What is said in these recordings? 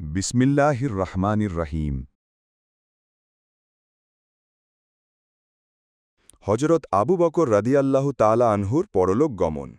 বিসমিল্লাহির রহমানির রহিম। হজরত আবু বকর রাদিয়াল্লাহু তাআলা আনহুর পরলোক গমন।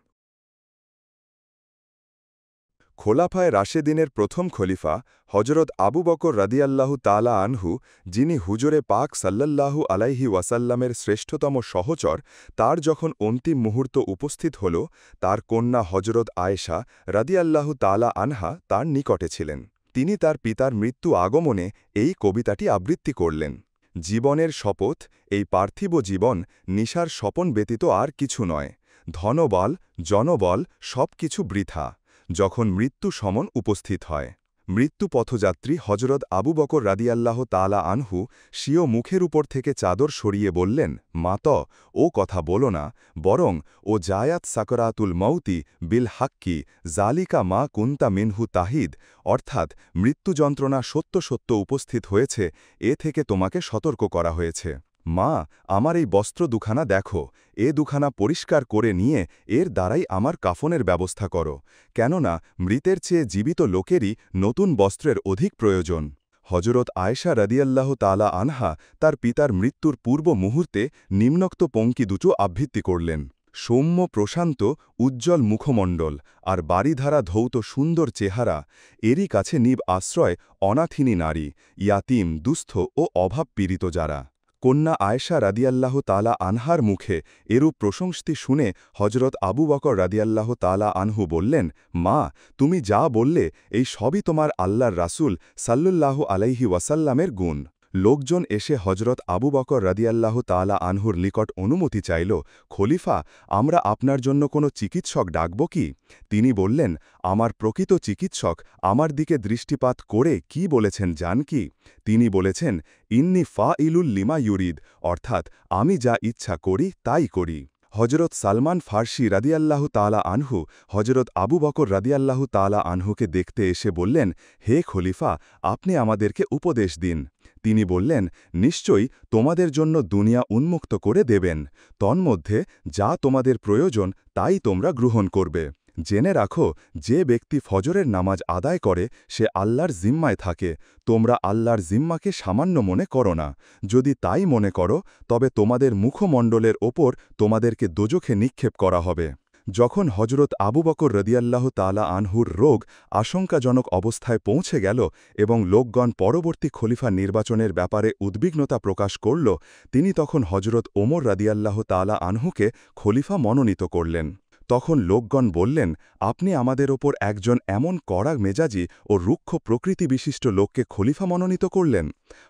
খোলাফায়ে রাশেদিনের প্রথম খলিফা হজরত আবু বকর রাদিয়াল্লাহু তাআলা আনহু, যিনি হুজুরে পাক সাল্লাল্লাহু আলাইহি ওয়াসাল্লামের শ্রেষ্ঠতম সহচর, তার যখন অন্তিম মুহূর্ত উপস্থিত হল, তার কন্যা হজরত আয়েশা রাদিয়াল্লাহু তাআলা আনহা তার নিকটে ছিলেন। তিনি তার পিতার মৃত্যু আগমনে এই কবিতাটি আবৃত্তি করলেন। জীবনের শপথ, এই পার্থিব জীবন নিশার স্বপন ব্যতীত আর কিছু নয়। ধনবল, জনবল সব কিছু বৃথা যখন মৃত্যু সমন উপস্থিত হয়। মৃত্যু পথযাত্রী হজরত আবু বকর রাদিয়াল্লাহ তাআলা আনহু স্বীয় মুখের উপর থেকে চাদর সরিয়ে বললেন, মাত, ও কথা বলো না, বরং ও জায়াত সাকরাতুল মৌতি বিল হাক্কি জালিকা মা কুন্তা মিনহু তাহিদ, অর্থাৎ মৃত্যু যন্ত্রণা সত্য সত্য উপস্থিত হয়েছে, এ থেকে তোমাকে সতর্ক করা হয়েছে। মা, আমার এই বস্ত্র দুখানা দেখো, এ দুখানা পরিষ্কার করে নিয়ে এর দ্বারাই আমার কাফনের ব্যবস্থা করো, কেননা মৃতের চেয়ে জীবিত লোকেরই নতুন বস্ত্রের অধিক প্রয়োজন। হজরত আয়েশা রাদিয়াল্লাহ তাআলা আনহা তার পিতার মৃত্যুর পূর্ব মুহূর্তে নিম্নোক্ত পঙ্ক্তি দুটো আবৃত্তি করলেন। সৌম্য প্রশান্ত উজ্জ্বল মুখমণ্ডল আর বাড়িধারা ধৌত সুন্দর চেহারা, এরই কাছে নিব আশ্রয় অনাথিনী নারী, ইয়াতিম, দুস্থ ও অভাব পীড়িত যারা। কন্যা আয়েশা রাদিয়াল্লাহ তাআলা আনহার মুখে এরূপ প্রশংসতি শুনে হজরত আবু বকর রাদিয়াল্লাহ তাআলা আনহু বললেন, মা, তুমি যা বললে এই সবই তোমার আল্লাহর রাসূল সাল্লাল্লাহু আলাইহি ওয়াসাল্লামের গুণ। লোকজন এসে হজরত আবু বকর রাদিয়াল্লাহ তাআলা আনহুর নিকট অনুমতি চাইল, খলিফা, আমরা আপনার জন্য কোনো চিকিৎসক ডাকব কি? তিনি বললেন, আমার প্রকৃত চিকিৎসক আমার দিকে দৃষ্টিপাত করে কি বলেছেন জান কি? তিনি বলেছেন, ইন্নি ফাইলুল লিমা ইউরিদ, অর্থাৎ আমি যা ইচ্ছা করি তাই করি। হজরত সালমান ফার্সি রাদিয়াল্লাহু তাআলা আনহু হজরত আবু বকর রাদিয়াল্লাহু তাআলা আনহুকে দেখতে এসে বললেন, হে খলিফা, আপনি আমাদেরকে উপদেশ দিন। তিনি বললেন, নিশ্চয়ই তোমাদের জন্য দুনিয়া উন্মুক্ত করে দেবেন, তন্মধ্যে যা তোমাদের প্রয়োজন তাই তোমরা গ্রহণ করবে। জেনে রাখো, যে ব্যক্তি ফজরের নামাজ আদায় করে সে আল্লাহর জিম্মায় থাকে, তোমরা আল্লাহর জিম্মাকে সামান্য মনে করো না। যদি তাই মনে করো তবে তোমাদের মুখমণ্ডলের ওপর তোমাদেরকে দোজখে নিক্ষেপ করা হবে। যখন হজরত আবু বকর রাদিয়াল্লাহু তাআলা আনহুর রোগ আশঙ্কাজনক অবস্থায় পৌঁছে গেল এবং লোকগণ পরবর্তী খলিফা নির্বাচনের ব্যাপারে উদ্বিগ্নতা প্রকাশ করল, তিনি তখন হজরত ওমর রাদিয়াল্লাহু তাআলা আনহুকে খলিফা মনোনীত করলেন। তখন লোকগণ বললেন, আপনি আমাদের ওপর একজন এমন কড়া মেজাজি ও রুক্ষ প্রকৃতি বিশিষ্ট লোককে খলিফা মনোনীত করলেন।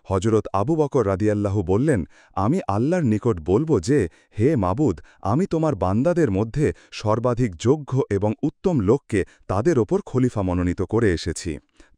হজরত আবু বকর রাদিয়াল্লাহু বললেন, আমি আল্লাহর নিকট বলবো যে, হে মাবুদ, আমি তোমার বান্দাদের মধ্যে সর্বাধিক যোগ্য এবং উত্তম লোককে তাদের ওপর খলিফা মনোনীত করে এসেছি।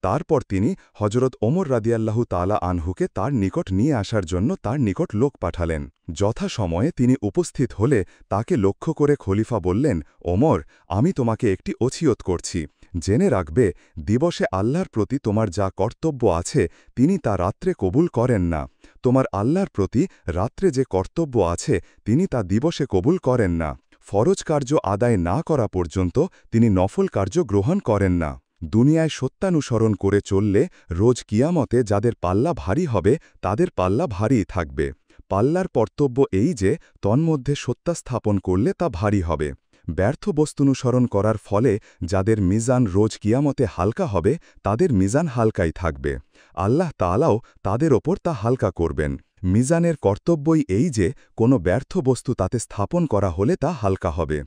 তারপর তিনি হজরত ওমর রাদিয়াল্লাহু তাআলা আনহুকে তার নিকট নিয়ে আসার জন্য তার নিকট লোক পাঠালেন। যথাসময়ে তিনি উপস্থিত হলে তাকে লক্ষ্য করে খলিফা বললেন, ওমর, আমি তোমাকে একটি ওসিয়ত করছি। জেনে রাখবে, দিবসে আল্লাহর প্রতি তোমার যা কর্তব্য আছে তিনি তা রাত্রে কবুল করেন না। তোমার আল্লাহর প্রতি রাত্রে যে কর্তব্য আছে তিনি তা দিবসে কবুল করেন না। ফরজ কার্য আদায় না করা পর্যন্ত তিনি নফল কার্য গ্রহণ করেন না। দুনিয়ায় সত্যানুসরণ করে চললে রোজ কিয়ামতে যাদের পাল্লা ভারী হবে তাদের পাল্লা ভারীই থাকবে। পাল্লার কর্তব্য এই যে তন্মধ্যে সত্য স্থাপন করলে তা ভারী হবে। ব্যর্থ বস্তুনুসরণ করার ফলে যাদের মিজান রোজ কিয়ামতে হালকা হবে তাদের মিজান হালকাই থাকবে। আল্লাহ তাআলাও তাদের ওপর তা হালকা করবেন। মিজানের কর্তব্যই এই যে কোনো ব্যর্থ বস্তু তাতে স্থাপন করা হলে তা হালকা হবে।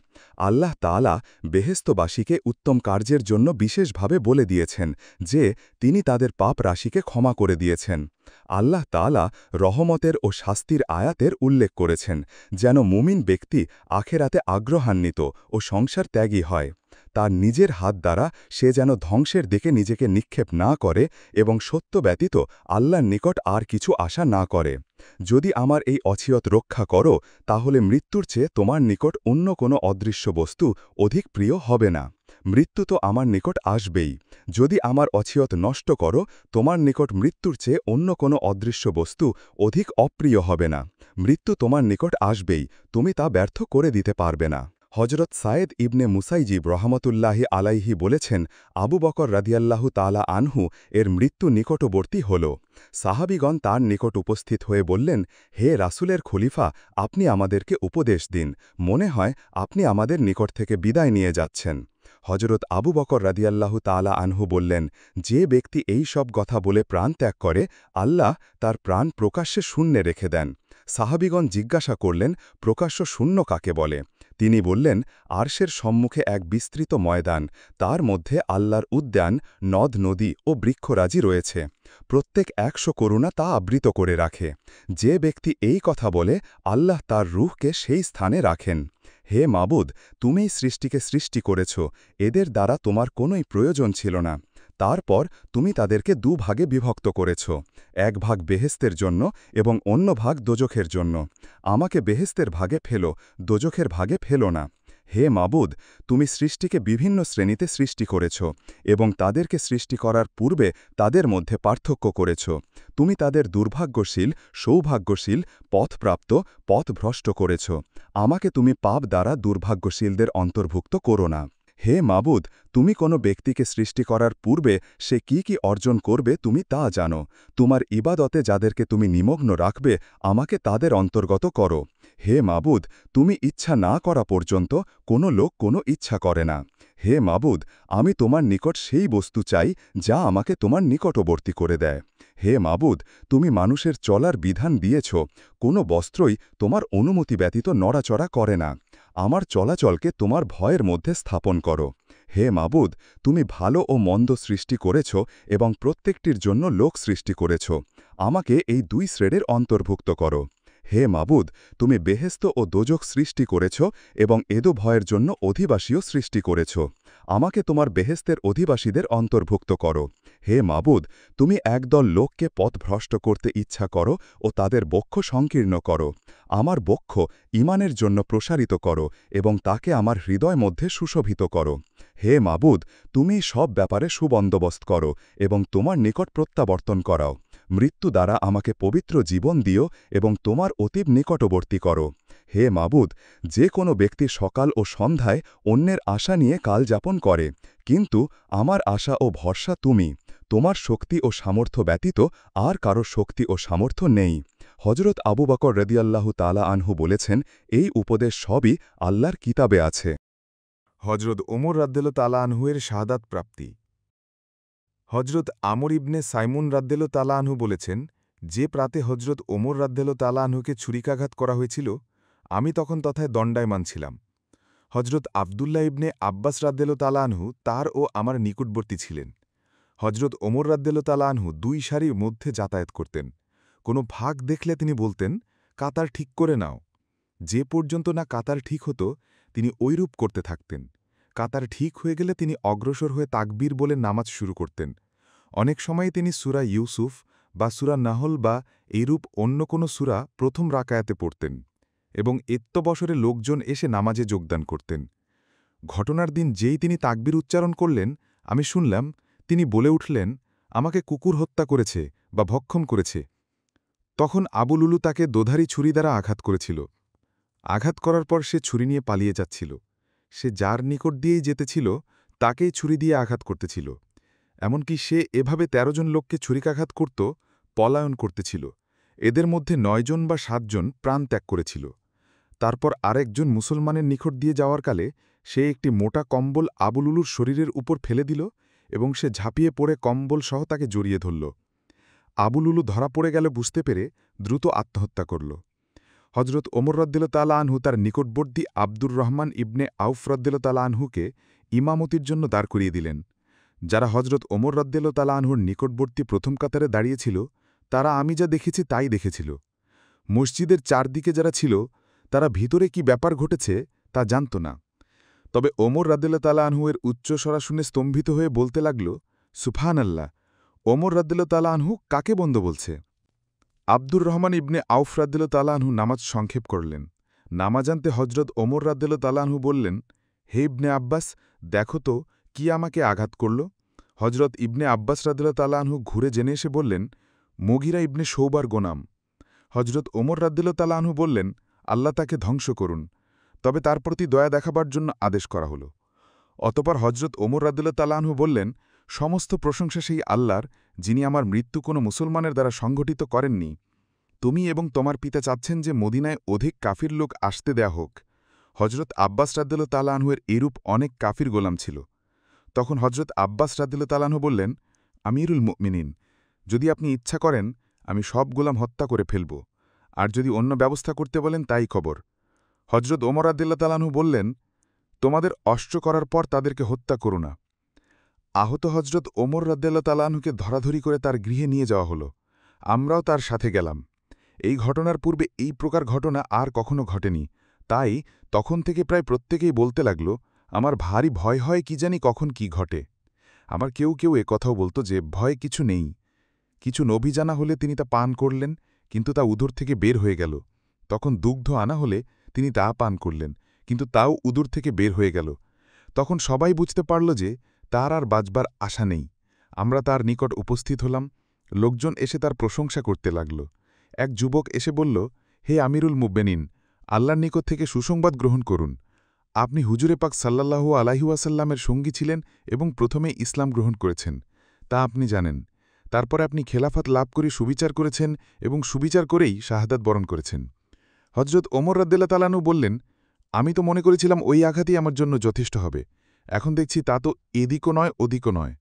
আল্লাহ তাআলা বেহেশতবাসীকে উত্তম কার্যের জন্য বিশেষভাবে বলে দিয়েছেন যে তিনি তাদের পাপ রাশিকে ক্ষমা করে দিয়েছেন। আল্লাহ তাআলা রহমতের ও শাস্তির আয়াতের উল্লেখ করেছেন, যেন মুমিন ব্যক্তি আখেরাতে আগ্রহান্বিত ও সংসার ত্যাগী হয়। তার নিজের হাত দ্বারা সে যেন ধ্বংসের দিকে নিজেকে নিক্ষেপ না করে এবং সত্য ব্যতীত আল্লাহর নিকট আর কিছু আশা না করে। যদি আমার এই অছিয়ত রক্ষা করো তাহলে মৃত্যুর চেয়ে তোমার নিকট অন্য কোনো অদৃশ্য বস্তু অধিক প্রিয় হবে না। মৃত্যু তো আমার নিকট আসবেই। যদি আমার অছিয়ত নষ্ট করো তোমার নিকট মৃত্যুর চেয়ে অন্য কোনো অদৃশ্য বস্তু অধিক অপ্রিয় হবে না। মৃত্যু তোমার নিকট আসবেই, তুমি তা ব্যর্থ করে দিতে পারবে না। হজরত সায়েদ ইবনে মুসাইজিব রহমতুল্লাহি আলাইহি বলেছেন, আবু বকর রাদিয়াল্লাহু তাআলা আনহু এর মৃত্যু নিকটবর্তী হল। সাহাবিগণ তার নিকট উপস্থিত হয়ে বললেন, হে রাসূলের খলিফা, আপনি আমাদেরকে উপদেশ দিন, মনে হয় আপনি আমাদের নিকট থেকে বিদায় নিয়ে যাচ্ছেন। হজরত আবু বকর রাদিয়াল্লাহু তাআলা আনহু বললেন, যে ব্যক্তি এই সব কথা বলে প্রাণ ত্যাগ করে, আল্লাহ তার প্রাণ প্রকাশ্যে শূন্যে রেখে দেন। সাহাবিগণ জিজ্ঞাসা করলেন, প্রকাশ্য শূন্য কাকে বলে? তিনি বললেন, আরশের সম্মুখে এক বিস্তৃত ময়দান, তার মধ্যে আল্লাহর উদ্যান, নদ নদী ও বৃক্ষরাজি রয়েছে। প্রত্যেক 100 করুণা তা আবৃত করে রাখে। যে ব্যক্তি এই কথা বলে, আল্লাহ তার রূহকে সেই স্থানে রাখেন। হে মাবুদ, তুমিই সৃষ্টিকে সৃষ্টি করেছ, এদের দ্বারা তোমার কোনোই প্রয়োজন ছিল না। তারপর তুমি তাদেরকে 2 ভাগে বিভক্ত করেছ, এক ভাগ বেহেস্তের জন্য এবং অন্য ভাগ দোজখের জন্য। আমাকে বেহেস্তের ভাগে ফেলো, দোজখের ভাগে ফেলো না। হে মাবুদ, তুমি সৃষ্টিকে বিভিন্ন শ্রেণীতে সৃষ্টি করেছ এবং তাদেরকে সৃষ্টি করার পূর্বে তাদের মধ্যে পার্থক্য করেছ। তুমি তাদের দুর্ভাগ্যশীল, সৌভাগ্যশীল, পথপ্রাপ্ত, পথভ্রষ্ট করেছ। আমাকে তুমি পাপ দ্বারা দুর্ভাগ্যশীলদের অন্তর্ভুক্ত করো না। হে মাবুদ, তুমি কোনো ব্যক্তিকে সৃষ্টি করার পূর্বে সে কি কি অর্জন করবে তুমি তা জানো। তোমার ইবাদতে যাদেরকে তুমি নিমগ্ন রাখবে, আমাকে তাদের অন্তর্গত করো। হে মাবুদ, তুমি ইচ্ছা না করা পর্যন্ত কোনো লোক কোনো ইচ্ছা করে না। হে মাবুদ, আমি তোমার নিকট সেই বস্তু চাই যা আমাকে তোমার নিকটবর্তী করে দেয়। হে মাবুদ, তুমি মানুষের চলার বিধান দিয়েছ, কোনো বস্ত্রই তোমার অনুমতি ব্যতীত নড়াচড়া করে না। আমার চলাচলকে তোমার ভয়ের মধ্যে স্থাপন করো। হে মাবুদ, তুমি ভালো ও মন্দ সৃষ্টি করেছ এবং প্রত্যেকটির জন্য লোক সৃষ্টি করেছ। আমাকে এই 2 শ্রেণীর অন্তর্ভুক্ত করো। হে মাবুদ, তুমি বেহেস্ত ও দোজখ সৃষ্টি করেছ এবং এদো ভয়ের জন্য অধিবাসীও সৃষ্টি করেছ। আমাকে তোমার বেহেস্তের অধিবাসীদের অন্তর্ভুক্ত করো। হে মাবুদ, তুমি একদল লোককে পথভ্রষ্ট করতে ইচ্ছা করো ও তাদের বক্ষ সংকীর্ণ করো। আমার বক্ষ ঈমানের জন্য প্রসারিত করো এবং তাকে আমার হৃদয় মধ্যে সুশোভিত করো। হে মাবুদ, তুমি সব ব্যাপারে সুবন্দোবস্ত করো এবং তোমার নিকট প্রত্যাবর্তন করাও। মৃত্যু দ্বারা আমাকে পবিত্র জীবন দিও এবং তোমার অতীব নিকটবর্তী করো। হে মাবুদ, যে কোনো ব্যক্তি সকাল ও সন্ধ্যায় অন্যের আশা নিয়ে কাল যাপন করে, কিন্তু আমার আশা ও ভরসা তুমি। তোমার শক্তি ও সামর্থ্য ব্যতীত আর কারো শক্তি ও সামর্থ্য নেই। হজরত আবু বকর রাদিয়াল্লাহু তাআলা আনহু বলেছেন, এই উপদেশ সবই আল্লাহর কিতাবে আছে। হজরত ওমর রাদ্দেল তালা আনহুয়ের শাহাদাত প্রাপ্তি। হজরত আমর ইবনে সাইমুন রাদ্দেল তালা আনহু বলেছেন, যে প্রাতে হজরত ওমর রাদ্দেল তালা আনহুকে ছুরিকাঘাত করা হয়েছিল, আমি তখন তথায় দণ্ডায়মান ছিলাম। হজরত আবদুল্লাহ ইবনে আব্বাস রাদ্দেল তালা আনহু তার ও আমার নিকটবর্তী ছিলেন। হজরত ওমর রাদ্দেল তালা আনহু 2 সারির মধ্যে যাতায়াত করতেন। কোনো ভাগ দেখলে তিনি বলতেন, কাতার ঠিক করে নাও। যে পর্যন্ত না কাতার ঠিক হতো, তিনি ঐরূপ করতে থাকতেন। কাতার ঠিক হয়ে গেলে তিনি অগ্রসর হয়ে তাকবীর বলে নামাজ শুরু করতেন। অনেক সময় তিনি সূরা ইউসুফ বা সূরা নাহল বা এইরূপ অন্য কোনো সূরা প্রথম রাকায়াতে পড়তেন এবং এত্তবসরে লোকজন এসে নামাজে যোগদান করতেন। ঘটনার দিন যেই তিনি তাকবীর উচ্চারণ করলেন, আমি শুনলাম তিনি বলে উঠলেন, আমাকে কুকুর হত্যা করেছে বা ভক্ষণ করেছে। তখন আবু লুলু তাকে দোধারি ছুরি দ্বারা আঘাত করেছিল। আঘাত করার পর সে ছুরি নিয়ে পালিয়ে যাচ্ছিল। সে যার নিকট দিয়েই যেতেছিল তাকেই ছুরি দিয়ে আঘাত করতেছিল। এমনকি সে এভাবে ১৩ জন লোককে ছুরিকাঘাত করত, পলায়ন করতেছিল। এদের মধ্যে ৯ জন বা ৭ জন প্রাণ ত্যাগ করেছিল। তারপর আরেকজন মুসলমানের নিকট দিয়ে যাওয়ার কালে সে একটি মোটা কম্বল আবুলুলুর শরীরের উপর ফেলে দিল এবং সে ঝাঁপিয়ে পড়ে কম্বল সহ তাকে জড়িয়ে ধরল। আবুলুলু ধরা পড়ে গেল বুঝতে পেরে দ্রুত আত্মহত্যা করল। হজরত ওমর রদ্দিল তালা আনহু তার নিকটবর্তী আব্দুর রহমান ইবনে আউফ রদ্দিল তালা আনহুকে ইমামতির জন্য দাঁড় করিয়ে দিলেন। যারা হজরত ওমর রদ্দিল তালা আনহুর নিকটবর্তী প্রথম কাতারে দাঁড়িয়েছিল, তারা আমি যা দেখেছি তাই দেখেছিল। মসজিদের চারদিকে যারা ছিল, তারা ভিতরে কি ব্যাপার ঘটেছে তা জানত না। তবে ওমর রদ্দিল তালা আনহুয়ের উচ্চস্বরা শুনে স্তম্ভিত হয়ে বলতে লাগল, সুবহানাল্লাহ, ওমর রদ্দিল তালা আনহু কাকে বন্ধ বলছে? আব্দুর রহমান ইবনে আউফ রাদ্দেল তালানহু নামাজ সংক্ষেপ করলেন। নামাজান্তে হজরত ওমর রাদ্দেল তালানহু বললেন, হে ইবনে আব্বাস, দেখো তো কি আমাকে আঘাত করল? হজরত ইবনে আব্বাস রাদ্দেল তালানহু ঘুরে জেনে এসে বললেন, মুগিরা ইবনে শৌবার গোনাম। হজরত ওমর রাদ্দেল তালানহু বললেন, আল্লাহ তাকে ধ্বংস করুন। তবে তার প্রতি দয়া দেখাবার জন্য আদেশ করা হল। অতপর হজরত ওমর রাদিয়াল্লাহু তাআলা আনহু বললেন, সমস্ত প্রশংসা সেই আল্লাহর, যিনি আমার মৃত্যু কোনো মুসলমানের দ্বারা সংঘটিত করেননি। তুমি এবং তোমার পিতা চাচ্ছেন যে মদিনায় অধিক কাফির লোক আসতে দেয়া হোক। হজরত আব্বাস রাদিয়াল্লাহু তাআলা আনহুয়ের এরূপ অনেক কাফির গোলাম ছিল। তখন হজরত আব্বাস রাদিয়াল্লাহু তাআলা আনহু বললেন, আমিরুল মুমিনিন, যদি আপনি ইচ্ছা করেন আমি সব গোলাম হত্যা করে ফেলব, আর যদি অন্য ব্যবস্থা করতে বলেন তাই খবর। হজরত ওমর রাদিয়াল্লাহু তাআলা আনহু বললেন, তোমাদের অস্ত্র করার পর তাদেরকে হত্যা করো না। আহত হজরত ওমর রাদিয়াল্লাহু তাআলা আনহুকে ধরাধরি করে তার গৃহে নিয়ে যাওয়া হলো। আমরাও তার সাথে গেলাম। এই ঘটনার পূর্বে এই প্রকার ঘটনা আর কখনো ঘটেনি। তাই তখন থেকে প্রায় প্রত্যেকেই বলতে লাগল, আমার ভারী ভয় হয় কি জানি কখন কি ঘটে। আমার কেউ কেউ কথাও বলতো যে ভয় কিছু নেই। কিছু নবী জানা হলে তিনি তা পান করলেন, কিন্তু তা উদর থেকে বের হয়ে গেল। তখন দুগ্ধ আনা হলে তিনি তা পান করলেন, কিন্তু তাও উদর থেকে বের হয়ে গেল। তখন সবাই বুঝতে পারল যে তার আর বাঁচবার আশা নেই। আমরা তার নিকট উপস্থিত হলাম। লোকজন এসে তার প্রশংসা করতে লাগল। এক যুবক এসে বলল, হে আমিরুল মুব্বেনিন, আল্লাহর নিকট থেকে সুসংবাদ গ্রহণ করুন। আপনি হুজুরে পাক সাল্লাল্লাহু আলাইহি ওয়াসাল্লামের সঙ্গী ছিলেন এবং প্রথমে ইসলাম গ্রহণ করেছেন, তা আপনি জানেন। তারপরে আপনি খেলাফত লাভ করে সুবিচার করেছেন এবং সুবিচার করেই শাহাদাত বরণ করেছেন। হজরত ওমর রাদিয়াল্লাহু তাআলা আনহু বললেন, আমি তো মনে করেছিলাম ওই আঘাতই আমার জন্য যথেষ্ট হবে। এখন দেখছি তা তো এদিকও নয় ওদিকও নয়।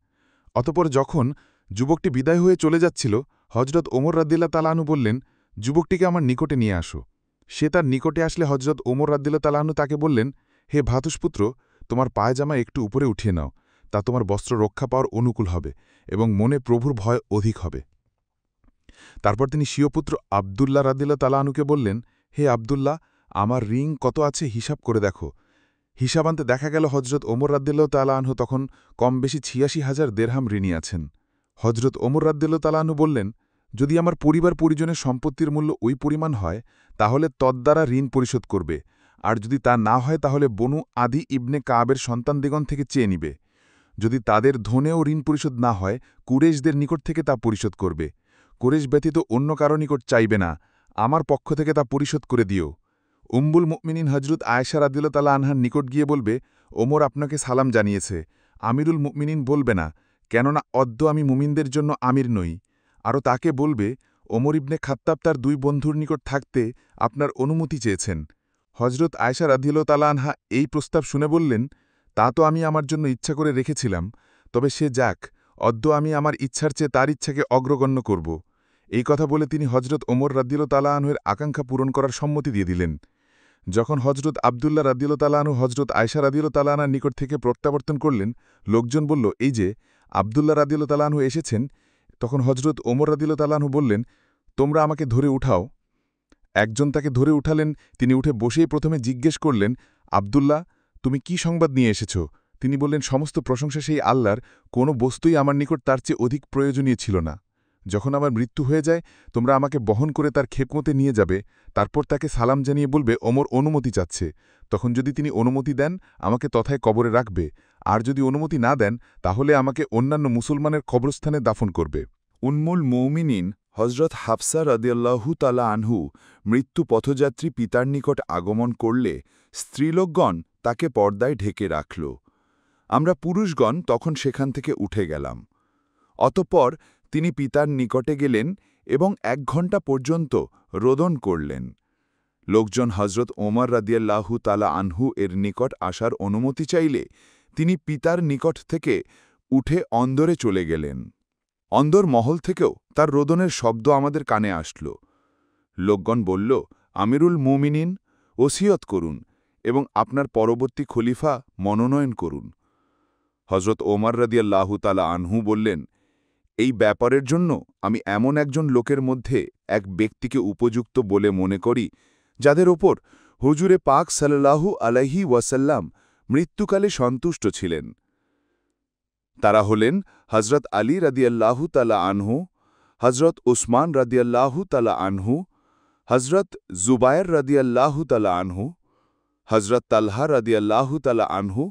অতপর যখন যুবকটি বিদায় হয়ে চলে যাচ্ছিল, হজরত ওমর রাদিয়াল্লাহু তাআলা আনহু বললেন, যুবকটিকে আমার নিকটে নিয়ে আসো। সে তার নিকটে আসলে হজরত ওমর রাদিয়াল্লাহু তাআলা আনহু তাকে বললেন, হে ভ্রাতুষ্পুত্র, তোমার পায়জামা একটু উপরে উঠিয়ে নাও, তা তোমার বস্ত্র রক্ষা পাওয়ার অনুকূল হবে এবং মনে প্রভুর ভয় অধিক হবে। তারপর তিনি স্বীয় পুত্র আবদুল্লাহ রাদিয়াল্লাহু তাআলা আনহুকে বললেন, হে আবদুল্লাহ, আমার রিং কত আছে হিসাব করে দেখো। হিসাব আনতে দেখা গেল হজরত ওমর রাদিয়াল্লাহু তাআলা আনহু তখন কম বেশি ৮৬,০০০ দেরহাম ঋণী আছেন। হজরত ওমর রাদিয়াল্লাহু তাআলা আনহু বললেন, যদি আমার পরিবার পরিজনের সম্পত্তির মূল্য ওই পরিমাণ হয় তাহলে তদ্বারা ঋণ পরিশোধ করবে, আর যদি তা না হয় তাহলে বনু আদি ইবনে কাবের সন্তানদিগণ থেকে চেয়ে নিবে। যদি তাদের ধনেও ঋণ পরিশোধ না হয়, কুরেশদের নিকট থেকে তা পরিশোধ করবে। কুরেশ ব্যতীত অন্য কারো নিকট চাইবে না, আমার পক্ষ থেকে তা পরিশোধ করে দিও। উম্মুল মুমিনিন হজরত আয়েশা রাদিয়াল্লাহু তাআলা আনহার নিকট গিয়ে বলবে, ওমর আপনাকে সালাম জানিয়েছে। আমিরুল মুমিনিন বলবে না, কেননা অদ্য আমি মুমিনদের জন্য আমির নই। আরও তাকে বলবে, ওমর ইবনে খাত্তাব তার দুই বন্ধুর নিকট থাকতে আপনার অনুমতি চেয়েছেন। হজরত আয়েশা রাদিয়াল্লাহু তাআলা আনহা এই প্রস্তাব শুনে বললেন, তা তো আমি আমার জন্য ইচ্ছা করে রেখেছিলাম, তবে সে যাক, অদ্য আমি আমার ইচ্ছার চেয়ে তার ইচ্ছাকে অগ্রগণ্য করব। এই কথা বলে তিনি হজরত ওমর রাদিয়াল্লাহু তাআলা আনহুর আকাঙ্ক্ষা পূরণ করার সম্মতি দিয়ে দিলেন। যখন হজরত আবদুল্লাহ রাদিয়াল্লাহু তাআলা আনহু হজরত আয়েশা রাদিয়াল্লাহু তাআলা আনহার নিকট থেকে প্রত্যাবর্তন করলেন, লোকজন বলল, এই যে আবদুল্লাহ রাদিয়াল্লাহু তাআলা আনহু এসেছেন। তখন হজরত ওমর রাদিয়াল্লাহু তাআলা আনহু বললেন, তোমরা আমাকে ধরে উঠাও। একজন তাকে ধরে উঠালেন। তিনি উঠে বসেই প্রথমে জিজ্ঞেস করলেন, আবদুল্লাহ, তুমি কি সংবাদ নিয়ে এসেছ? তিনি বললেন, সমস্ত প্রশংসা সেই আল্লাহর, কোনো বস্তুই আমার নিকট তার চেয়ে অধিক প্রয়োজনীয় ছিল না। যখন আমার মৃত্যু হয়ে যায় তোমরা আমাকে বহন করে তার খেদমতে নিয়ে যাবে, তারপর তাকে সালাম জানিয়ে বলবে ওমর অনুমতি চাচ্ছে। তখন যদি তিনি অনুমতি দেন আমাকে তথায় কবরে রাখবে, আর যদি অনুমতি না দেন তাহলে আমাকে অন্যান্য মুসলমানের কবরস্থানে দাফন করবে। উম্মুল মুমিনিন হজরত হাফসা রাদিয়াল্লাহু তাআলা আনহু মৃত্যু পথযাত্রী পিতার নিকট আগমন করলে স্ত্রীলোকগণ তাকে পর্দায় ঢেকে রাখল। আমরা পুরুষগণ তখন সেখান থেকে উঠে গেলাম। অতঃপর তিনি পিতার নিকটে গেলেন এবং ১ ঘণ্টা পর্যন্ত রোদন করলেন। লোকজন হজরত ওমর রাদিয়াল্লাহু তাআলা আনহু এর নিকট আসার অনুমতি চাইলে তিনি পিতার নিকট থেকে উঠে অন্দরে চলে গেলেন। অন্দর মহল থেকেও তার রোদনের শব্দ আমাদের কানে আসল। লোকগণ বলল, আমিরুল মুমিনিন, ওসিয়ত করুন এবং আপনার পরবর্তী খলিফা মনোনয়ন করুন। হজরত ওমর রাদিয়াল্লাহু তাআলা আনহু বললেন, এই ব্যাপারের জন্য আমি এমন একজন লোকের মধ্যে এক ব্যক্তিকে উপযুক্ত বলে মনে করি, যাদের ওপর হুজুরে পাক সাল্লাল্লাহু আলাইহি ওয়াসাল্লাম মৃত্যুকালে সন্তুষ্ট ছিলেন। তারা হলেন হজরত আলী রাদিয়াল্লাহু তাআলা আনহু, হজরত উসমান রাদিয়াল্লাহু তাআলা আনহু, হজরত জুবায়ের রাদিয়াল্লাহু তাআলা আনহু, হজরত তালহা রাদিয়াল্লাহু তাআলা আনহু,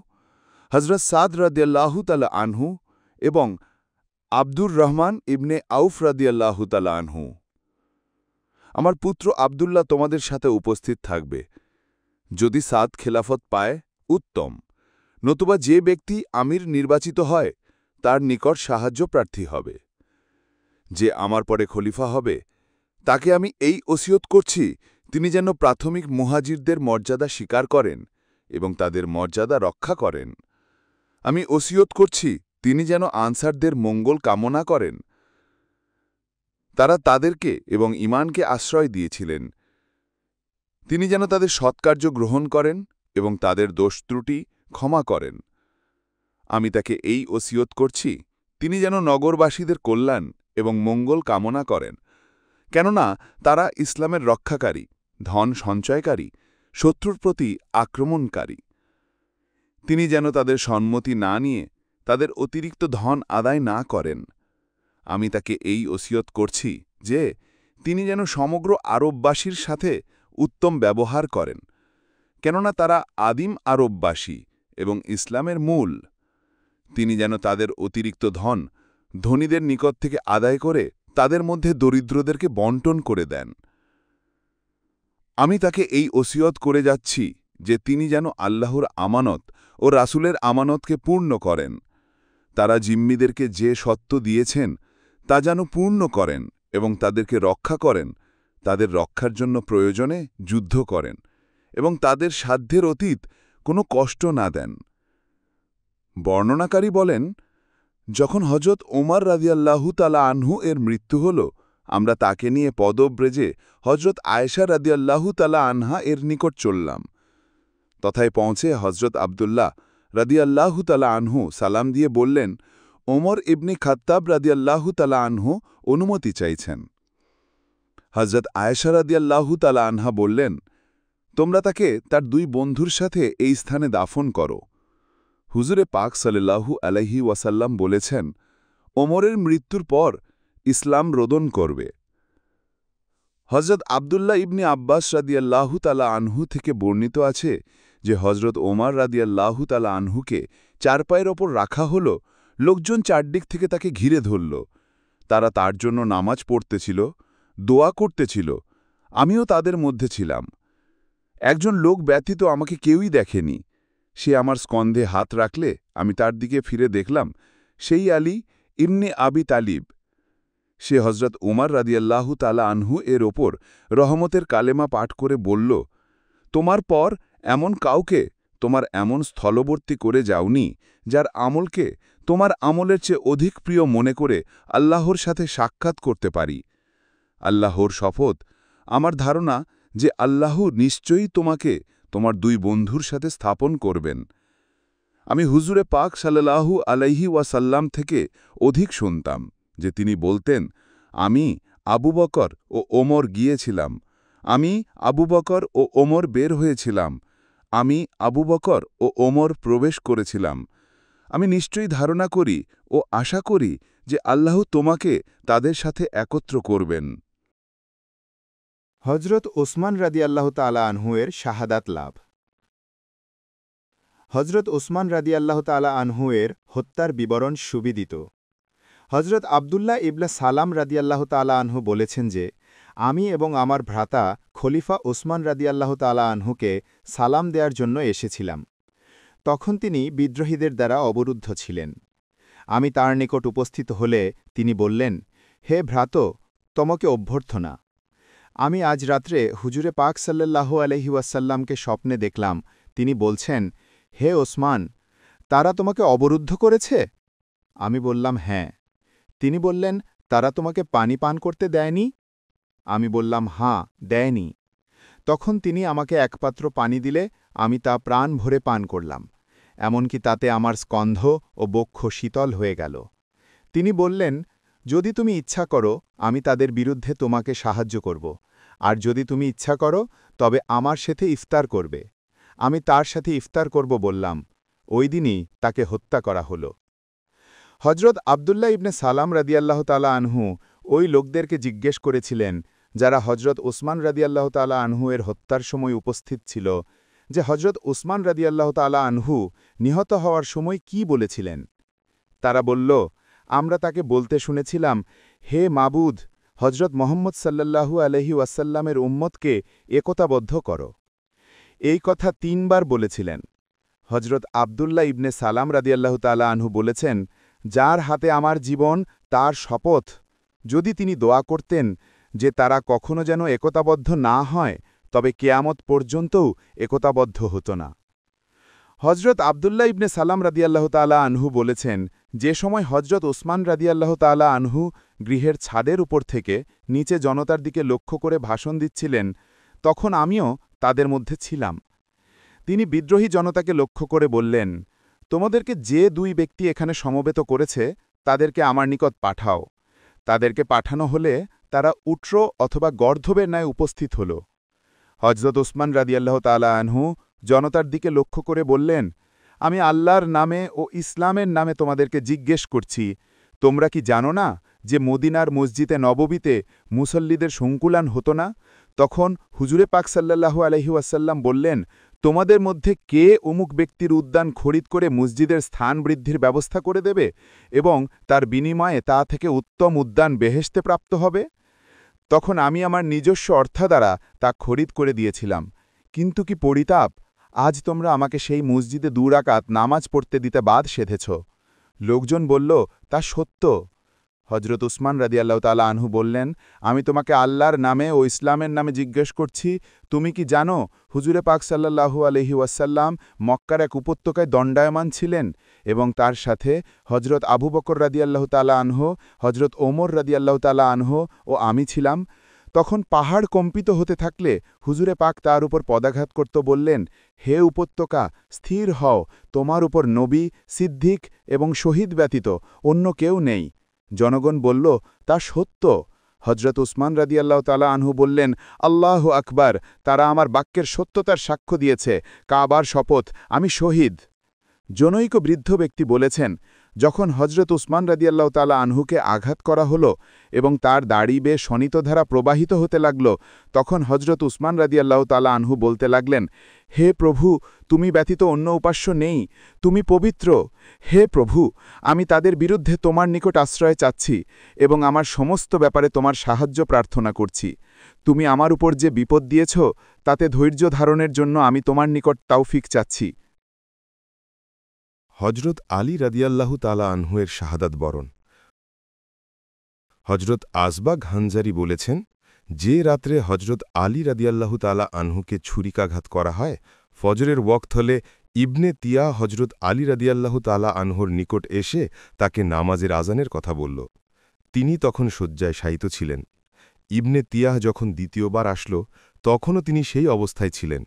হজরত সাদ রাদিয়াল্লাহু তাআলা আনহু এবং আব্দুর রহমান ইবনে আউফ রাদিয়াল্লাহু তাআলা আনহু। আমার পুত্র আবদুল্লাহ তোমাদের সাথে উপস্থিত থাকবে। যদি সাদ খেলাফত পায় উত্তম, নতুবা যে ব্যক্তি আমির নির্বাচিত হয় তার নিকট সাহায্য প্রার্থী হবে। যে আমার পরে খলিফা হবে তাকে আমি এই ওসিয়ত করছি তিনি যেন প্রাথমিক মুহাজিরদের মর্যাদা স্বীকার করেন এবং তাদের মর্যাদা রক্ষা করেন। আমি ওসিয়ত করছি তিনি যেন আনসারদের মঙ্গল কামনা করেন। তারা তাদেরকে এবং ঈমানকে আশ্রয় দিয়েছিলেন। তিনি যেন তাদের সৎকার্য গ্রহণ করেন এবং তাদের দোষ ত্রুটি ক্ষমা করেন। আমি তাকে এই ওসিয়ত করছি তিনি যেন নগরবাসীদের কল্যাণ এবং মঙ্গল কামনা করেন, কেননা তারা ইসলামের রক্ষাকারী, ধন সঞ্চয়কারী, শত্রুর প্রতি আক্রমণকারী। তিনি যেন তাদের সম্মতি না নিয়ে তাদের অতিরিক্ত ধন আদায় না করেন। আমি তাকে এই ওসিয়ত করছি যে তিনি যেন সমগ্র আরববাসীর সাথে উত্তম ব্যবহার করেন, কেননা তারা আদিম আরববাসী এবং ইসলামের মূল। তিনি যেন তাদের অতিরিক্ত ধন ধনীদের নিকট থেকে আদায় করে তাদের মধ্যে দরিদ্রদেরকে বন্টন করে দেন। আমি তাকে এই ওসিয়ত করে যাচ্ছি যে তিনি যেন আল্লাহর আমানত ও রাসূলের আমানতকে পূর্ণ করেন। তারা জিম্মিদেরকে যে সত্ত্ব দিয়েছেন তা যেন পূর্ণ করেন এবং তাদেরকে রক্ষা করেন, তাদের রক্ষার জন্য প্রয়োজনে যুদ্ধ করেন এবং তাদের সাধ্যের অতীত কোনো কষ্ট না দেন। বর্ণনাকারী বলেন, যখন হজরত ওমর রাদিয়াল্লাহু তাআলা আনহু এর মৃত্যু হল, আমরা তাকে নিয়ে পদব্রেজে হজরত আয়েশা রাদিয়াল্লাহু তাআলা আনহা এর নিকট চললাম। তথায় পৌঁছে হজরত আবদুল্লাহ রাদিয়াল্লাহু তাআলা আনহু সালাম দিয়ে বললেন, ওমর ইবনে খাত্তাব রাদিয়াল্লাহু তাআলা আনহু অনুমতি চাইছেন। হজরত আয়েশা রাদিয়াল্লাহু তাআলা আনহা বললেন, তোমরা তাকে তার দুই বন্ধুর সাথে এই স্থানে দাফন করো। হুজুরে পাক সাল্লাল্লাহু আলাইহি ওয়াসাল্লাম বলেছেন, ওমরের মৃত্যুর পর ইসলাম রোদন করবে। হজরত আবদুল্লাহ ইবনে আব্বাস রাদিয়াল্লাহু তাআলা আনহু থেকে বর্ণিত আছে যে হজরত ওমর রাদিয়াল্লাহু তাআলা আনহুকে চারপায়ের ওপর রাখা হল, লোকজন চারদিক থেকে তাকে ঘিরে ধরল। তারা তার জন্য নামাজ পড়তেছিল, দোয়া করতেছিল, আমিও তাদের মধ্যে ছিলাম। একজন লোক ব্যতীত আমাকে কেউই দেখেনি। সে আমার স্কন্ধে হাত রাখলে আমি তার দিকে ফিরে দেখলাম সেই আলী ইবনে আবি তালিব। সে হজরত উমর রাদিয়াল্লাহু তাআলা আনহু এর ওপর রহমতের কালেমা পাঠ করে বলল, তোমার পর এমন কাউকে তোমার এমন স্থলবর্তী করে যাওনি যার আমলকে তোমার আমলের চেয়ে অধিক প্রিয় মনে করে আল্লাহর সাথে সাক্ষাৎ করতে পারি। আল্লাহর শপথ, আমার ধারণা যে আল্লাহ নিশ্চয়ই তোমাকে তোমার দুই বন্ধুর সাথে স্থাপন করবেন। আমি হুজুরে পাক সাল্লাল্লাহু আলাইহি ওয়াসাল্লাম থেকে অধিক শুনতাম যে তিনি বলতেন, আমি আবু বকর ও ওমর গিয়েছিলাম, আমি আবু বকর ও ওমর বের হয়েছিলাম, আমি আবু বকর ও ওমর প্রবেশ করেছিলাম। আমি নিশ্চয়ই ধারণা করি ও আশা করি যে আল্লাহ তোমাকে তাদের সাথে একত্র করবেন। হজরত ওসমান রাদিয়াল্লাহু তাআলা আনহু-এর শাহাদাত লাভ। হজরত ওসমান রাদিয়াল্লাহু তাআলা আনহু-এর হত্যার বিবরণ সুবিদিত। হজরত আবদুল্লাহ ইবনে সালাম রাদিয়াল্লাহু তাআলা আনহু বলেছেন যে, আমি এবং আমার ভ্রাতা খলিফা ওসমান রাদিয়াল্লাহু তাআলা আনহুকে সালাম দেওয়ার জন্য এসেছিলাম। তখন তিনি বিদ্রোহীদের দ্বারা অবরুদ্ধ ছিলেন। আমি তার নিকট উপস্থিত হলে তিনি বললেন, হে ভ্রাত, তোমাকে অভ্যর্থনা। আমি আজ রাত্রে হুজুরে পাক সাল্লাল্লাহু আলাইহি ওয়াসাল্লামকে স্বপ্নে দেখলাম, তিনি বলছেন, হে ওসমান, তারা তোমাকে অবরুদ্ধ করেছে? আমি বললাম, হ্যাঁ। তিনি বললেন, তারা তোমাকে পানি পান করতে দেয়নি? আমি বললাম, হাঁ, দেয়নি। তখন তিনি আমাকে এক পাত্র পানি দিলে আমি তা প্রাণ ভরে পান করলাম, এমনকি তাতে আমার স্কন্ধ ও বক্ষ শীতল হয়ে গেল। তিনি বললেন, যদি তুমি ইচ্ছা করো আমি তাদের বিরুদ্ধে তোমাকে সাহায্য করব, আর যদি তুমি ইচ্ছা করো তবে আমার সাথে ইফতার করবে। আমি তার সাথে ইফতার করব বললাম। ওই দিনই তাকে হত্যা করা হল। হজরত আবদুল্লাহ ইবনে সালাম রাদিয়াল্লাহু তাআলা আনহু ওই লোকদেরকে জিজ্ঞেস করেছিলেন যারা হজরত ওসমান রাদিয়াল্লাহু তাআলা আনহু এর হত্যার সময় উপস্থিত ছিল, যে হজরত ওসমান রাদিয়াল্লাহু তাআলা আনহু নিহত হওয়ার সময় কি বলেছিলেন। তারা বলল, আমরা তাকে বলতে শুনেছিলাম, হে মাবুদ, হজরত মোহাম্মদ সাল্লাল্লাহু আলাইহি ওয়াসাল্লামের উম্মতকে একতাবদ্ধ করো। এই কথা ৩ বার বলেছিলেন। হজরত আবদুল্লাহ ইবনে সালাম রাদিয়াল্লাহু তাআলা আনহু বলেছেন, যার হাতে আমার জীবন তার শপথ, যদি তিনি দোয়া করতেন যে তারা কখনো যেন একতাবদ্ধ না হয়, তবে কেয়ামত পর্যন্তও একতাবদ্ধ হতো না। হজরত আবদুল্লাহ ইবনে সালাম রাদিয়াল্লাহু তাআলা আনহু বলেছেন, যে সময় হজরত ওসমান রাদিয়াল্লাহু তাআলা আনহু গৃহের ছাদের উপর থেকে নিচে জনতার দিকে লক্ষ্য করে ভাষণ দিচ্ছিলেন, তখন আমিও তাদের মধ্যে ছিলাম। তিনি বিদ্রোহী জনতাকে লক্ষ্য করে বললেন, তোমাদেরকে যে ২ ব্যক্তি এখানে সমবেত করেছে তাদেরকে আমার নিকট পাঠাও। তাদেরকে পাঠানো হলে তারা উট্র অথবা গর্ধবের ন্যায় উপস্থিত হল। হজরত ওসমান রাদিয়াল্লাহু তাআলা আনহু জনতার দিকে লক্ষ্য করে বললেন, আমি আল্লাহর নামে ও ইসলামের নামে তোমাদেরকে জিজ্ঞেস করছি, তোমরা কি জানো না যে মদিনার মসজিদে নববীতে মুসল্লিদের সংকুলান হতো না? তখন হুজুরে পাক সাল্লাল্লাহু আলাইহি ওয়াসাল্লাম বললেন, তোমাদের মধ্যে কে অমুক ব্যক্তির উদ্যান খরিদ করে মসজিদের স্থান বৃদ্ধির ব্যবস্থা করে দেবে এবং তার বিনিময়ে তা থেকে উত্তম উদ্যান বেহেশতে প্রাপ্ত হবে? তখন আমি আমার নিজস্ব অর্থ দ্বারা তা খরিদ করে দিয়েছিলাম। কিন্তু কি পরিতাপ, আজ তোমরা আমাকে সেই মসজিদে ২ রাকাত নামাজ পড়তে দিতে বাদ সেধেছ। লোকজন বলল, তা সত্য। হজরত উসমান রাদিয়াল্লাহু তাআলা আনহু বললেন, আমি তোমাকে আল্লাহর নামে ও ইসলামের নামে জিজ্ঞেস করছি, তুমি কি জানো হুজুরে পাক সাল্লাল্লাহু আলাইহি ওয়াসাল্লাম মক্কার এক উপত্যকায় দণ্ডায়মান ছিলেন এবং তার সাথে হজরত আবু বকর রাদিয়াল্লাহু তাআলা আনহু, হজরত ওমর রাদিয়াল্লাহু তাআলা আনহু ও আমি ছিলাম। তখন পাহাড় কম্পিত হতে থাকলে হুজুরে পাক তার উপর পদাঘাত করত বললেন, হে উপত্যকা, স্থির হও, তোমার উপর নবী, সিদ্দিক এবং শহীদ ব্যতীত অন্য কেউ নেই। জনগণ বলল, তা সত্য। হজরত উসমান রাদিয়াল্লাহু তাআলা আনহু বললেন, আল্লাহু আকবার, তারা আমার বাক্যের সত্যতার সাক্ষ্য দিয়েছে, কাবার শপথ, আমি শহীদ। জনৈক বৃদ্ধ ব্যক্তি বলেছেন, যখন হজরত উসমান রাদিয়াল্লাহু তাআলা আনহুকে আঘাত করা হলো এবং তার দাড়ি বেয়ে শনিতধারা প্রবাহিত হতে লাগল, তখন হজরত উসমান রাদিয়াল্লাহু তাআলা আনহু বলতে লাগলেন, হে প্রভু, তুমি ব্যতীত অন্য উপাস্য নেই, তুমি পবিত্র। হে প্রভু, আমি তাদের বিরুদ্ধে তোমার নিকট আশ্রয় চাচ্ছি এবং আমার সমস্ত ব্যাপারে তোমার সাহায্য প্রার্থনা করছি। তুমি আমার উপর যে বিপদ দিয়েছ তাতে ধৈর্য ধারণের জন্য আমি তোমার নিকট তাওফিক চাচ্ছি। হজরত আলী রাদিয়াল্লাহু তাআলা আনহুয়ের শাহাদাত বরণ। হজরত আসবাগ হানজারি বলেছেন, যে রাত্রে হজরত আলী রাদিয়াল্লাহু তাআলা আনহুকে ছুরিকাঘাত করা হয়, ফজরের ওয়াক্ত হলে ইবনে তিয়া হজরত আলী রাদিয়াল্লাহু তাআলা আনহুর নিকট এসে তাকে নামাজের আজানের কথা বলল। তিনি তখন শয্যায় শায়িত ছিলেন। ইবনে তিয়াহ যখন দ্বিতীয়বার আসল, তখনও তিনি সেই অবস্থায় ছিলেন।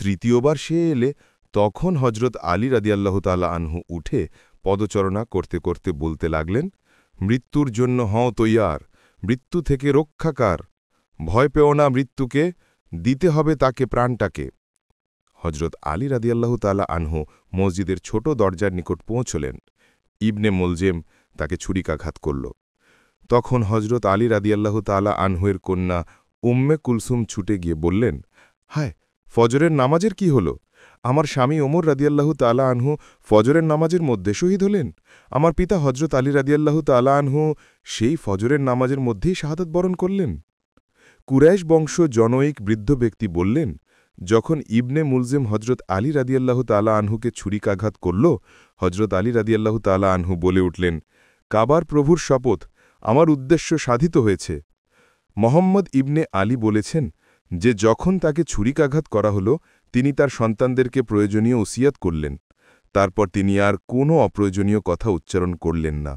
তৃতীয়বার সে এলে তখন হজরত আলী রাদিয়াল্লাহু তাআলা আনহু উঠে পদচরণা করতে করতে বলতে লাগলেন, মৃত্যুর জন্য হও তৈয়ার, মৃত্যু থেকে রক্ষাকার, ভয় পেও না মৃত্যুকে, দিতে হবে তাকে প্রাণটাকে। হজরত আলী রাদিয়াল্লাহু তাআলা আনহু মসজিদের ছোট দরজার নিকট পৌঁছলেন। ইবনে মুলজেম তাকে ছুরিকাঘাত করল। তখন হজরত আলী রাদিয়াল্লাহু তাআলা আনহুয়ের কন্যা উম্মে কুলসুম ছুটে গিয়ে বললেন, হায়, ফজরের নামাজের কি হল? আমার স্বামী ওমর রাদিয়াল্লাহু তাআলা আনহু ফজরের নামাজের মধ্যে শহীদ হলেন। আমার পিতা হজরত আলী রাদিয়াল্লাহু তাআলা আনহু সেই ফজরের নামাজের মধ্যেই শাহাদাত বরণ করলেন। কুরাইশ বংশ জনৈক বৃদ্ধ ব্যক্তি বললেন, যখন ইবনে মুলজেম হজরত আলী রাদিয়াল্লাহু তাআলা আনহুকে ছুরিকাঘাত করল, হজরত আলী রাদিয়াল্লাহু তাআলা আনহু বলে উঠলেন, কাবার প্রভুর শপথ, আমার উদ্দেশ্য সাধিত হয়েছে। মোহাম্মদ ইবনে আলী বলেছেন যে যখন তাকে ছুরিকাঘাত করা হল, তিনি তার সন্তানদেরকে প্রয়োজনীয় ওসিয়াত করলেন। তারপর তিনি আর কোনো অপ্রয়োজনীয় কথা উচ্চারণ করলেন না।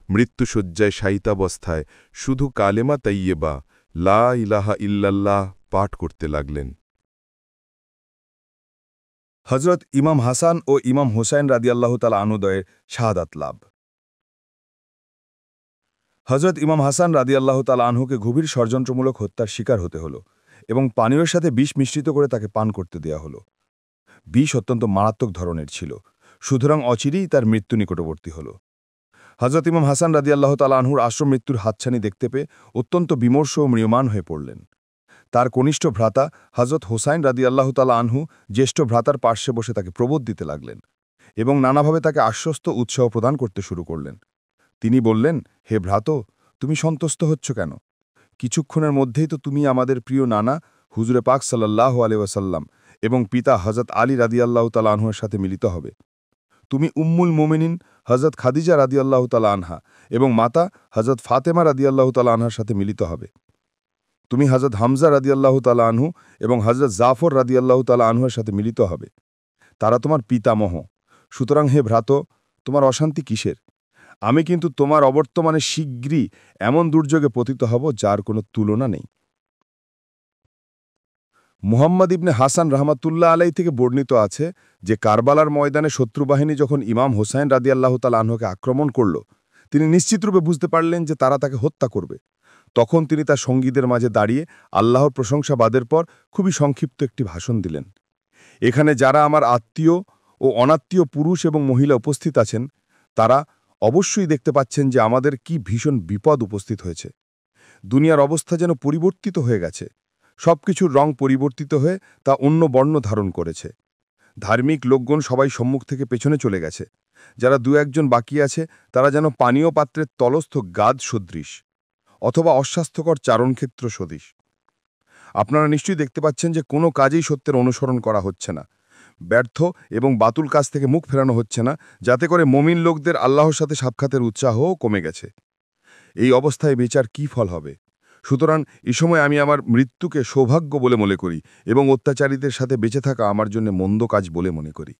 মৃত্যুশয্যায় শায়িতাবস্থায় শুধু কালেমা তাইয়েবা, লা ইলাহা ইল্লাল্লাহ পাঠ করতে লাগলেন। হজরত ইমাম হাসান ও ইমাম হোসাইন রাদিয়াল্লাহু তাআলা আনহুদ্বয়ের শাহাদাত লাভ। হজরত ইমাম হাসান রাদিয়াল্লাহু তাআলা আনহুকে গভীর ষড়যন্ত্রমূলক হত্যার শিকার হতে হল এবং পানীয়ের সাথে বিষ মিশ্রিত করে তাকে পান করতে দেয়া হল। বিষ অত্যন্ত মারাত্মক ধরনের ছিল, সুতরাং অচিরেই তার মৃত্যু নিকটবর্তী হল। হজরত ইমাম হাসান রাদিয়াল্লাহু তাআলা আনহুর আশ্রম মৃত্যুর হাতছানি দেখতে পেয়ে অত্যন্ত বিমর্ষ ও ম্রিয়মাণ হয়ে পড়লেন। তার কনিষ্ঠ ভ্রাতা হজরত হোসাইন রাদিয়াল্লাহু তাআলা আনহু জ্যেষ্ঠ ভ্রাতার পার্শ্বে বসে তাকে প্রবোধ দিতে লাগলেন এবং নানাভাবে তাকে আশ্বস্ত উৎসাহ প্রদান করতে শুরু করলেন। তিনি বললেন, হে ভ্রাত, তুমি সন্তুষ্ট হচ্ছ কেন? কিছুক্ষণের মধ্যেই তো তুমি আমাদের প্রিয় নানা হুজুরে পাক সাল্লাল্লাহু আলাইহি ওয়াসাল্লাম এবং পিতা হজরত আলী রাদিয়াল্লাহু তাআলা আনহুর সাথে মিলিত হবে। তুমি উম্মুল মোমিনিন হজরত খাদিজা রাদিয়াল্লাহু তাআলা আনহা এবং মাতা হজরত ফাতেমা রাদিয়াল্লাহু তাআলা আনহার সাথে মিলিত হবে। তুমি হজরত হামজা রাদিয়াল্লাহু তাআলা আনহু এবং হজরত জাফর রাদিয়াল্লাহু তাআলা আনহুর সাথে মিলিত হবে। তারা তোমার পিতামহ। সুতরাং হে ভ্রাত, তোমার অশান্তি কিসের? আমি কিন্তু তোমার অবর্তমানে শীঘ্রই এমন দুর্যোগে পতিত হব যার কোনো তুলনা নেই। মুহাম্মদ ইবনে হাসান রাহমাতুল্লাহ আলাই থেকে বর্ণিত আছে যে কারবালার ময়দানে শত্রুবাহিনী যখন ইমাম হোসাইন রাদিয়াল্লাহু তাআলা আনহুকে আক্রমণ করল, তিনি নিশ্চিতরূপে বুঝতে পারলেন যে তারা তাকে হত্যা করবে। তখন তিনি তার সঙ্গীদের মাঝে দাঁড়িয়ে আল্লাহর প্রশংসাবাদের পর খুবই সংক্ষিপ্ত একটি ভাষণ দিলেন। এখানে যারা আমার আত্মীয় ও অনাত্মীয় পুরুষ এবং মহিলা উপস্থিত আছেন, তারা অবশ্যই দেখতে পাচ্ছেন যে আমাদের কি ভীষণ বিপদ উপস্থিত হয়েছে। দুনিয়ার অবস্থা যেন পরিবর্তিত হয়ে গেছে। সবকিছুর রং পরিবর্তিত হয়ে তা অন্য বর্ণ ধারণ করেছে। ধার্মিক লোকগণ সবাই সম্মুখ থেকে পেছনে চলে গেছে। যারা দু একজন বাকি আছে, তারা যেন পানীয় পাত্রের তলস্থ গাদ সদৃশ অথবা অস্বাস্থ্যকর চারণক্ষেত্র সদৃশ। আপনারা নিশ্চয়ই দেখতে পাচ্ছেন যে কোনো কাজেই সত্যের অনুসরণ করা হচ্ছে না। ব্যর্থ এবং বাতুল কাজ থেকে মুখ ফেরানো হচ্ছে না, যাতে করে মমিন লোকদের আল্লাহর সাথে সাক্ষাতের উৎসাহও কমে গেছে। এই অবস্থায় বিচার কী ফল হবে? সুতরাং এই সময় আমি আমার মৃত্যুকে সৌভাগ্য বলে মনে করি এবং অত্যাচারীদের সাথে বেঁচে থাকা আমার জন্য মন্দ কাজ বলে মনে করি।